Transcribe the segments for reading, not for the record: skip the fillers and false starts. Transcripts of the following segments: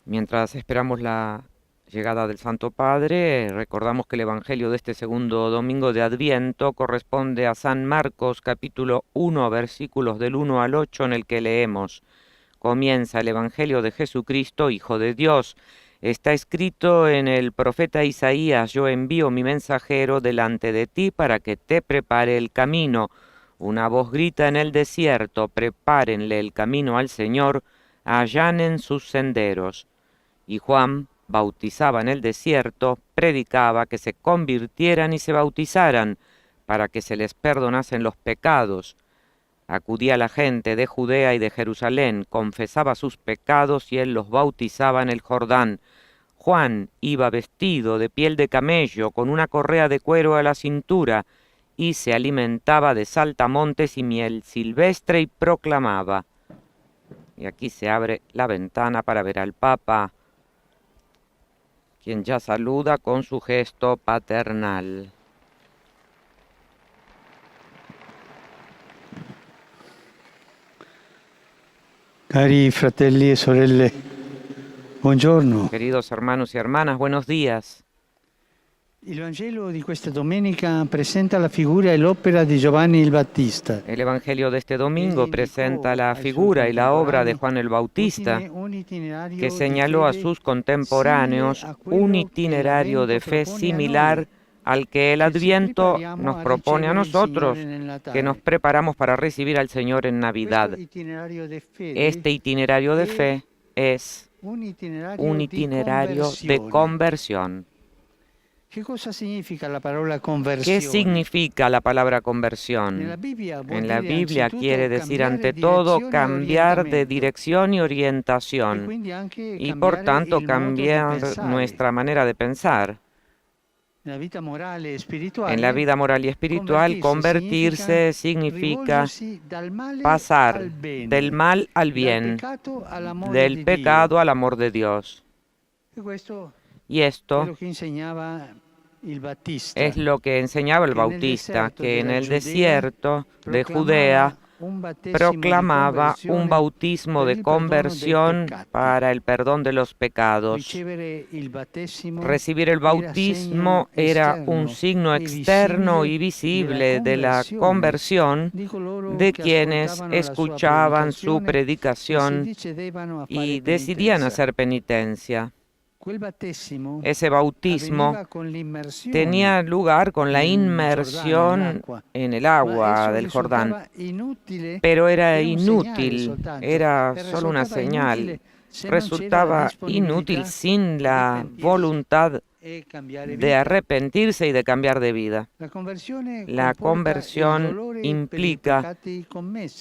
Mientras esperamos la llegada del Santo Padre, recordamos que el Evangelio de este segundo domingo de Adviento corresponde a San Marcos capítulo 1, versículos del 1 al 8, en el que leemos: comienza el Evangelio de Jesucristo, Hijo de Dios. Está escrito en el profeta Isaías: yo envío mi mensajero delante de ti para que te prepare el camino. Una voz grita en el desierto: prepárenle el camino al Señor, allanen sus senderos. Y Juan bautizaba en el desierto, predicaba que se convirtieran y se bautizaran, para que se les perdonasen los pecados. Acudía la gente de Judea y de Jerusalén, confesaba sus pecados y él los bautizaba en el Jordán. Juan iba vestido de piel de camello, con una correa de cuero a la cintura, y se alimentaba de saltamontes y miel silvestre y proclamaba. Y aquí se abre la ventana para ver al Papa, quien ya saluda con su gesto paternal. Cari fratelli e sorelle, buongiorno. Queridos hermanos y hermanas, buenos días. Il Vangelo di questa domenica presenta la figura e l'opera di Giovanni il Battista. El Evangelio de este domingo presenta la figura y la obra de Juan el Bautista, que señaló a sus contemporáneos un itinerario de fe similar al que el Adviento nos propone a nosotros, que nos preparamos para recibir al Señor en Navidad. Este itinerario de fe es un itinerario de conversión. ¿Qué cosa significa la palabra conversión? ¿Qué significa la palabra conversión? En la Biblia quiere decir ante todo cambiar de dirección y orientación, y por tanto cambiar nuestra manera de pensar. En la vida moral y espiritual, convertirse significa pasar del mal al bien, del pecado al amor de Dios. Y esto es lo que enseñaba el Bautista, que en el desierto de Judea proclamaba un bautismo de conversión para el perdón de los pecados. Recibir el bautismo era un signo externo y visible de la conversión de quienes escuchaban su predicación y decidían hacer penitencia. Ese bautismo tenía lugar con la inmersión en el agua del Jordán, pero era inútil, era solo una señal, resultaba inútil sin la voluntad de arrepentirse y de cambiar de vida. La conversión implica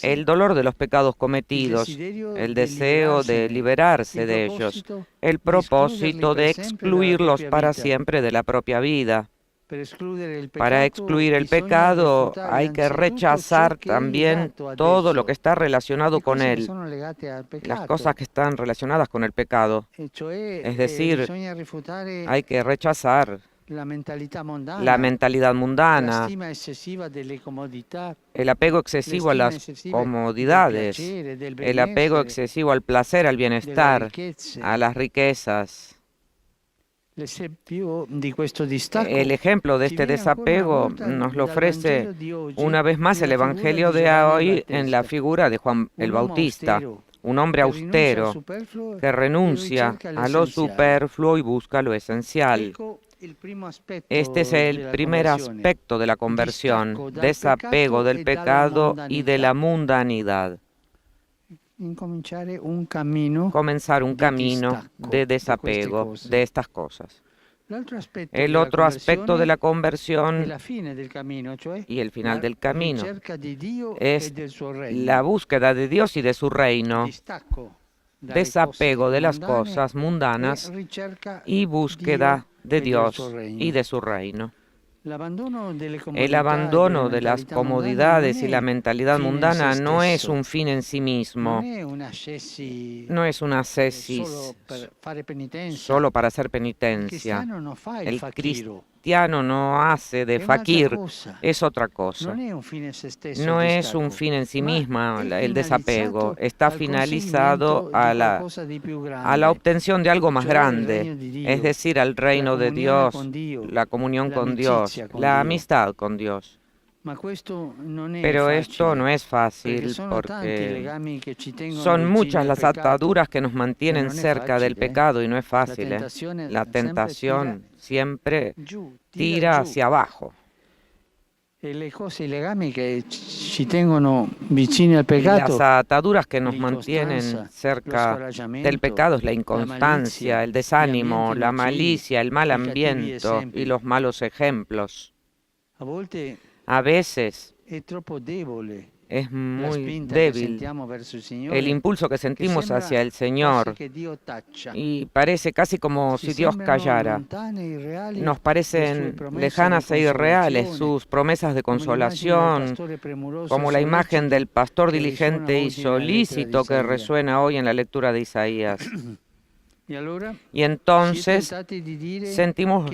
el dolor de los pecados cometidos, el deseo de liberarse de ellos, el propósito de excluirlos para siempre de la propia vida. Para excluir el pecado hay que rechazar también todo lo que está relacionado con él, las cosas que están relacionadas con el pecado. Es decir, hay que rechazar la mentalidad mundana, el apego excesivo a las comodidades, el apego excesivo al placer, al bienestar, a las riquezas. El ejemplo de este desapego nos lo ofrece una vez más el Evangelio de hoy en la figura de Juan el Bautista, un hombre austero que renuncia a lo superfluo y busca lo esencial. Este es el primer aspecto de la conversión: desapego del pecado y de la mundanidad. Comenzar un camino de desapego de estas cosas. El otro aspecto de la conversión y el final del camino es la búsqueda de Dios y de su reino, desapego de las cosas mundanas y búsqueda de Dios y de su reino. El abandono de las comodidades y la mentalidad mundana no es un fin en sí mismo, no es una ascesis solo para hacer penitencia. cristiano no hace de fakir, es otra cosa. No es un fin en sí misma el desapego, está finalizado a la obtención de algo más grande, es decir, al reino de Dios, la comunión con Dios, la amistad con Dios. Pero esto no es fácil porque son muchas las ataduras que nos mantienen cerca del pecado y no es fácil. La tentación siempre tira hacia abajo. Las ataduras que nos mantienen cerca del pecado es la inconstancia, el desánimo, la malicia, el mal ambiente y los malos ejemplos. A veces es muy débil el impulso que sentimos hacia el Señor y parece casi como si Dios callara. Nos parecen lejanas e irreales sus promesas de consolación, como la imagen del pastor diligente y solícito que resuena hoy en la lectura de Isaías. Y entonces sentimos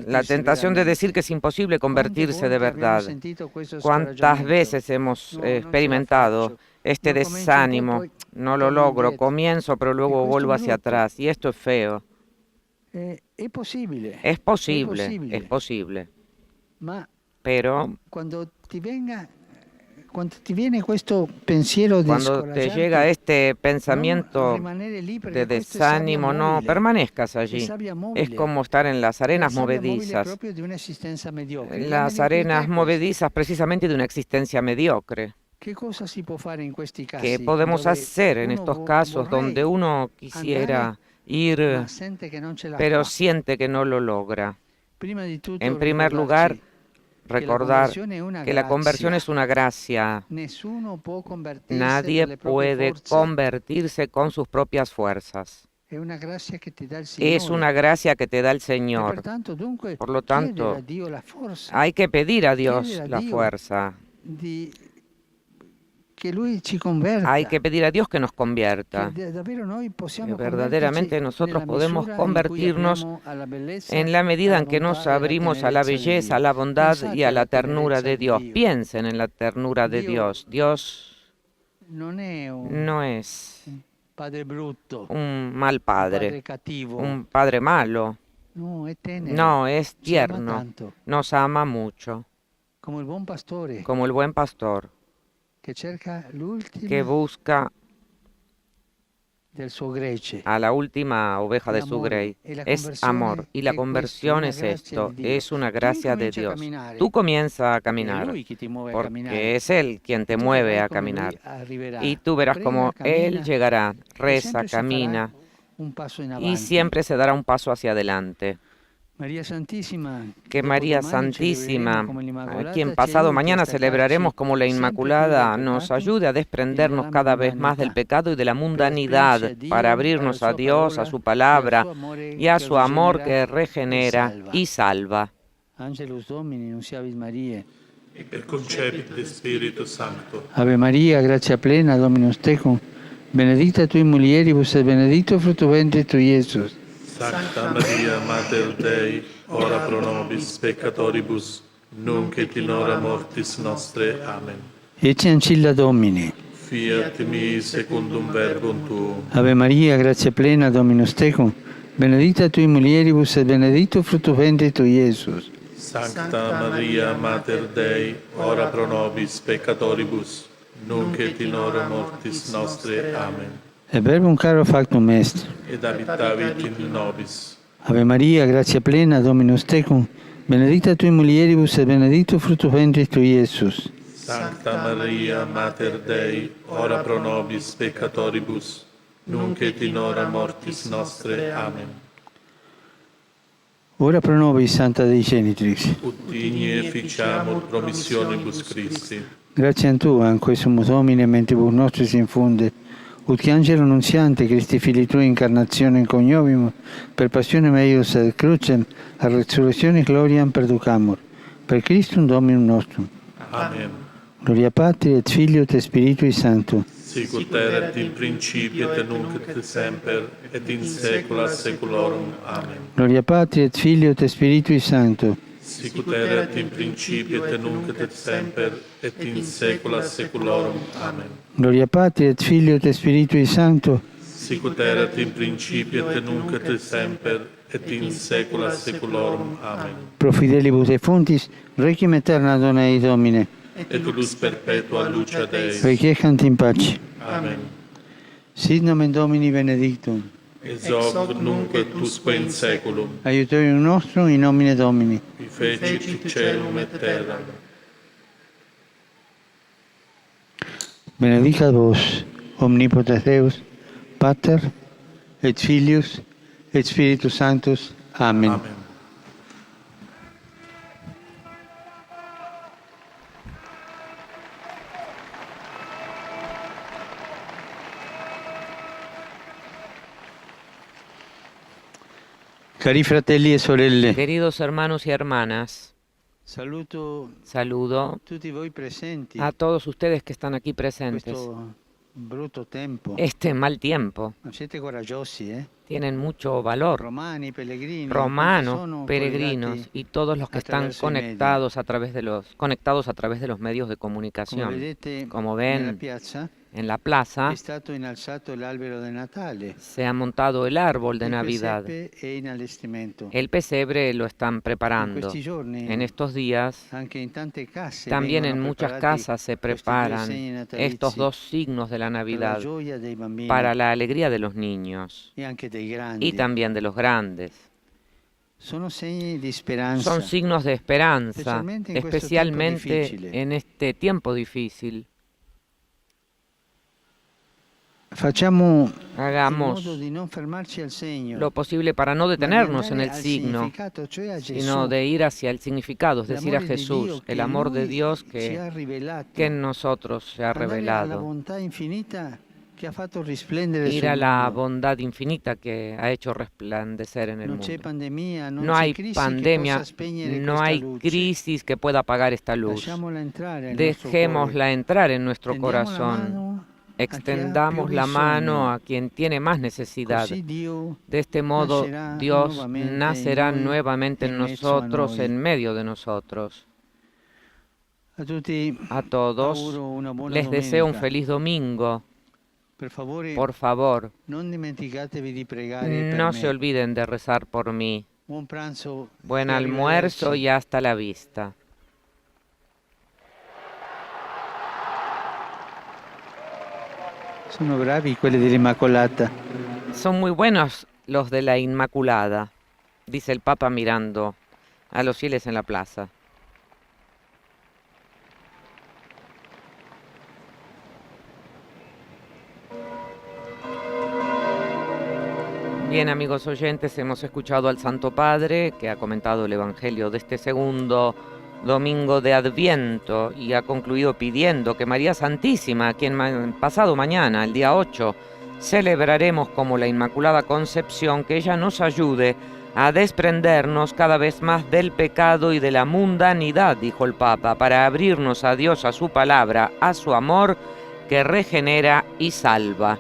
la tentación de decir que es imposible convertirse de verdad. ¿Cuántas veces hemos experimentado este desánimo? No lo logro, comienzo pero luego vuelvo hacia atrás y esto es feo. Es posible. Pero cuando te llega este pensamiento de desánimo, no permanezcas allí. Es como estar en las arenas movedizas. Las arenas movedizas precisamente de una existencia mediocre. ¿Qué podemos hacer en estos casos donde uno quisiera ir, pero siente que no lo logra? En primer lugar, recordar que la conversión es una gracia. Nadie puede convertirse con sus propias fuerzas. Es una gracia que te da el Señor. Por lo tanto, hay que pedir a Dios la fuerza. Hay que pedir a Dios que nos convierta. Verdaderamente nosotros podemos convertirnos en la medida en que nos abrimos a la belleza, a la bondad y a la ternura de Dios. Piensen en la ternura de Dios. Dios no es un mal padre, un padre malo. No, es tierno. Nos ama mucho. Como el buen pastor. Que busca a la última oveja de su grey. Es amor. Y la conversión es esto, es una gracia de Dios. Tú comienza a caminar, porque es Él quien te mueve a caminar. Y tú verás cómo Él llegará, reza, camina, y siempre se dará un paso hacia adelante. Que María Santísima, a quien pasado mañana celebraremos como la Inmaculada, nos ayude a desprendernos cada vez más del pecado y de la mundanidad para abrirnos a Dios, a su palabra y a su amor que regenera y salva. Ave María, gracia plena, Dominus tecum, benedicta tui mulieribus et benedictus fructus ventris tui, Iesus. Sancta Maria, Mater Dei, ora pro nobis peccatoribus, nunc et in hora mortis nostre. Amen. Ecce ancilla Domini. Fiat mi secundum verbum tuum. Ave Maria, gratia plena, Dominus tecum, benedicta tui mulieribus et benedictus fructus ventris tui, Iesus. Sancta Maria, Mater Dei, ora pro nobis peccatoribus, nunc et in hora mortis nostre. Amen. Et verbum caro factum est. Ed habitavit in nobis. Ave Maria, gratia plena, Dominus tecum, benedicta tui mulieribus et benedictus fructus ventris tui, Iesus. Sancta Maria, Mater Dei, ora pro nobis peccatoribus, nunc et in hora mortis nostre. Amen. Ora pro nobis, Santa Dei Genitrix. Ut digni efficiamur promissionibus Christi. Grazie a Tua, in questo Domine, mentibus nostris infunde, ut che angelo nunziante, Christi Fili Tui, incarnazione coniovimus, per passione meius et crucem, a resurrezione gloriam perducamur. Per Christum Dominum nostrum. Amen. Gloria Patri et Filio et Spiritui Sancto. sic ut erat in principio et nunc et semper, et in saecula saeculorum. Amen. Gloria Patri et Filio et Spiritui Sancto. Sic ut erat in principio et nunc et semper, et in saecula saeculorum. Amen. Gloria Patri et Filio et Spiritui Sancto. Sic ut erat in principio et nunc et semper, et in saecula saeculorum. Amen. Pro fidelibus et fontis, requiem aeterna dona ei Domine. Et lux perpetua luce Dei. Requiescant in pace. Amen. Sit nomen Domini benedictum. Ex hoc nunc et usque in saeculum. Aiutorium nostrum in nomine Domini. Qui fecit caelum et terram. Benedicat vos, omnipotens Deus, Pater, et Filius, et Spiritus Sanctus. Amen. Amen. Cari fratelli e sorelle, Queridos hermanos y hermanas, saluto saludo tutti voi presenti a todos ustedes que están aquí in presentes. questo brutto tempo. Este mal tiempo, Ma siete coraggiosi, eh? tienen mucho valor. Romani, pellegrini, Romanos, sono peregrinos collegati. y todos los que están attraverso i media. conectados a través de los medios de Come comunicación. vedete, Como nella ven, piazza en la plaza è stato innalzato l'albero di Natale. se ha montado el árbol de Il Navidad. presepe è in allestimento. El pesebre lo están In preparando. questi giorni, En estos días, anche in tante case también en vengono muchas preparati casas se questi due preparan segni natalizi estos dos signos de la per la Navidad gioia dei bambini para la alegría de los niños e anche dei grandi. y también de los grandes. Sono segni di speranza. Son signos de esperanza, Especialmente en questo tiempo especialmente difficile. en este tiempo difícil. Facciamo in Hagamos modo di non fermarci al segno, lo posible para no ma di detenernos en andare el al signo, significato, cioè a Gesù. sino de ir hacia el significado, es decir, a L'amore di Jesús, Dio el che amor in de noi Dios ci ha rivelato. que en nosotros se ha Andare alla revelado. bontà infinita che ha fatto risplendere Ir sul a la mondo. bondad infinita que ha hecho resplandecer en el Non c'è mundo. pandemia, non No c'è hay crisi che pandemia, possa spegnere no questa hay luce. crisis que pueda apagar esta luz. Lasciamola entrare nel nostro Dejémosla cuore. entrar en nuestro Tendiamo la corazón. mano Extendamos la mano a quien tiene más necesidad. Così Dio De este modo, nacerá Dios nuevamente nacerá en noi, nuevamente en en mezzo a nosotros, noi. en medio de nosotros. a tutti A todos auguro una buona les deseo un domenica. feliz domingo. Per favore, Por favor, non dimenticatevi di pregare per no me. se olviden de rezar por mí. Buon pranzo. Buen e almuerzo arrivederci. y hasta la vista. Sono bravi quelli dell'Immacolata. Son muy buenos los de la Inmaculada, dice el Papa mirando a los fieles en la plaza. Bien, amigos oyentes, hemos escuchado al Santo Padre que ha comentado el Evangelio de este segundo domingo de Adviento y ha concluido pidiendo que María Santísima, a quien pasado mañana, el día 8, celebraremos como la Inmaculada Concepción, que ella nos ayude a desprendernos cada vez más del pecado y de la mundanidad, dijo el Papa, para abrirnos a Dios, a su palabra, a su amor que regenera y salva.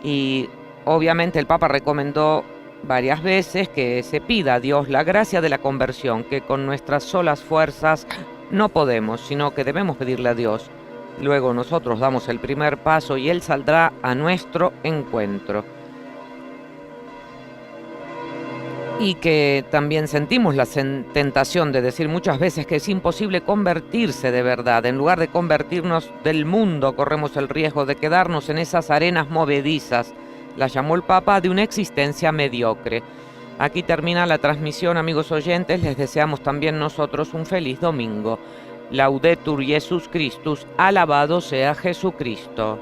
Y obviamente el Papa recomendó varias veces que se pida a Dios la gracia de la conversión, que con nuestras solas fuerzas no podemos, sino que debemos pedirle a Dios. Luego nosotros damos el primer paso y Él saldrá a nuestro encuentro. Y que también sentimos la tentación de decir muchas veces que es imposible convertirse de verdad. En lugar de convertirnos del mundo, corremos el riesgo de quedarnos en esas arenas movedizas. La llamó el Papa de una existencia mediocre. Aquí termina la transmisión, amigos oyentes. Les deseamos también nosotros un feliz domingo. Laudetur Jesus Christus, alabado sea Jesucristo.